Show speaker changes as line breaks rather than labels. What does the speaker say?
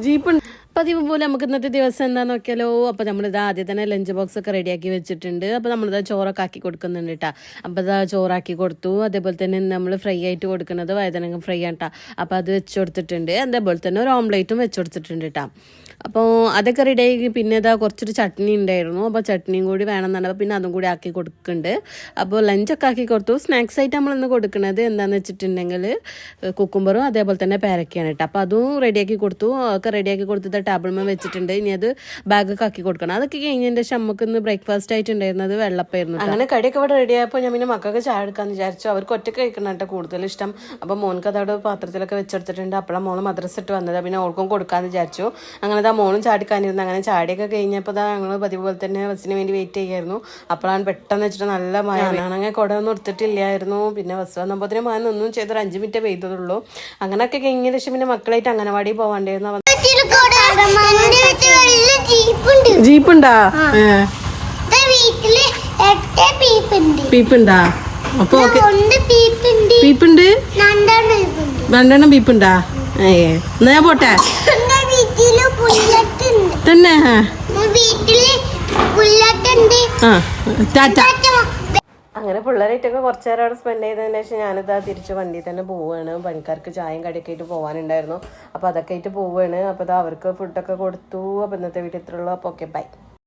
Jeep പതിവ് പോലെ നമുക്ക് ഇന്നത്തെ ദിവസം എന്താണെന്ന് നോക്കിയാലോ. അപ്പോൾ നമ്മളിത് ആദ്യം തന്നെ ലഞ്ച് ബോക്സ് ഒക്കെ റെഡിയാക്കി വെച്ചിട്ടുണ്ട്. അപ്പോൾ നമ്മളിത് ചോറൊക്കെ ആക്കി കൊടുക്കുന്നുണ്ട് കേട്ടോ. അപ്പോൾ ഇതാ ചോറാക്കി കൊടുത്തു. അതേപോലെ തന്നെ നമ്മൾ ഫ്രൈ ആയിട്ട് കൊടുക്കുന്നത് വഴുതനങ്ങ ഫ്രൈ ആണ് കേട്ടോ. അപ്പോൾ അത് വെച്ച് കൊടുത്തിട്ടുണ്ട്. അതേപോലെ തന്നെ ഒരു ഓംലേറ്റും വെച്ച് കൊടുത്തിട്ടുണ്ട് കേട്ടോ. അപ്പോൾ അതൊക്കെ റെഡിയാക്കി പിന്നെ ഇതാ കുറച്ചൊരു ചട്നി ഉണ്ടായിരുന്നു. അപ്പോൾ ചട്നിയും കൂടി വേണമെന്നാണ്. അപ്പോൾ പിന്നെ അതും കൂടി ആക്കി കൊടുക്കുന്നുണ്ട്. അപ്പോൾ ലഞ്ചൊക്കെ ആക്കി കൊടുത്തു. സ്നാക്സ് ആയിട്ട് നമ്മളിന്ന് കൊടുക്കുന്നത് എന്താണെന്ന് വെച്ചിട്ടുണ്ടെങ്കിൽ കുക്കുംബറും അതേപോലെ തന്നെ പേരക്കയാണ് കേട്ടോ. അപ്പോൾ അതും റെഡിയാക്കി കൊടുത്തു. ഒക്കെ റെഡിയാക്കി കൊടുത്തിട്ട് ടേബിൾമേൽ വെച്ചിട്ടുണ്ട്. ഇനി അത് ബാഗൊക്കെ ആക്കി കൊടുക്കണം. അതൊക്കെ കഴിഞ്ഞതിൻ്റെ ശേഷം നമുക്ക് ഇന്ന് ബ്രേക്ക്ഫാസ്റ്റ് ആയിട്ടുണ്ടായിരുന്നത് വെള്ളപ്പായിരുന്നു. അങ്ങനെ കടിയൊക്കെ ഇവിടെ റെഡിയായപ്പോൾ ഞാൻ പിന്നെ മക്കൾക്ക് ചായ എടുക്കാമെന്ന് വിചാരിച്ചു. അവർക്ക് ഒറ്റയ്ക്ക് കഴിക്കണം കേട്ടോ കൂടുതൽ ഇഷ്ടം. അപ്പോൾ മോൾക്ക് അതവിടെ പാത്രത്തിലൊക്കെ വെച്ചെടുത്തിട്ടുണ്ട്. അപ്പോഴാണ് മോള് മദ്രസ ഇട്ട് വന്നത്. പിന്നെ ഓൾക്കും കൊടുക്കാമെന്ന് വിചാരിച്ചു. അങ്ങനെ മോളും ചാടിക്കാനിരുന്നു. അങ്ങനെ ചാടിയൊക്കെ കഴിഞ്ഞപ്പോൾ ഞങ്ങൾ പതിവ് പോലെ തന്നെ ബസ്സിന് വേണ്ടി വെയിറ്റ് ചെയ്യായിരുന്നു. അപ്പോഴാണ് പെട്ടെന്ന് വെച്ചിട്ട് നല്ല മഴ. ആണെങ്കിൽ കുട ഒന്നും എടുത്തിട്ടില്ലായിരുന്നു. പിന്നെ ബസ് വന്നപ്പോഴത്തേനും മഴ ഒന്നും ചെയ്തൊരു 5 മിനിറ്റ് പെയ്തതുള്ളൂ. അങ്ങനെയൊക്കെ കഴിഞ്ഞ ശേഷം പിന്നെ മക്കളായിട്ട് അംഗനവാടി പോവാണ്ടായിരുന്നു. ജീപ്പുണ്ടാ പീപ്പുണ്ടാ? അപ്പൊ പീപ്പുണ്ട്, 2 പീപ്പുണ്ടാ? എന്നാ ഞാൻ പോട്ടെ തന്നെ. അങ്ങനെ പിള്ളേരായിട്ടൊക്കെ കുറച്ച് നേരം അവിടെ സ്പെൻഡ് ചെയ്തതിന് ശേഷം ഞാനിതാ തിരിച്ച് വണ്ടിയിൽ തന്നെ പോവുകയാണ്. പണിക്കാർക്ക് ചായയും കടിയൊക്കെ ആയിട്ട് പോകാനുണ്ടായിരുന്നു. അപ്പോൾ അതൊക്കെ ആയിട്ട് പോവുകയാണ്. അപ്പോൾ ഇതാ അവർക്ക് ഫുഡൊക്കെ കൊടുത്തു. അപ്പോൾ ഇന്നത്തെ വീട്ടിൽ ഇത്രയുള്ളൂ. അപ്പോൾ ഓക്കെ ബൈ.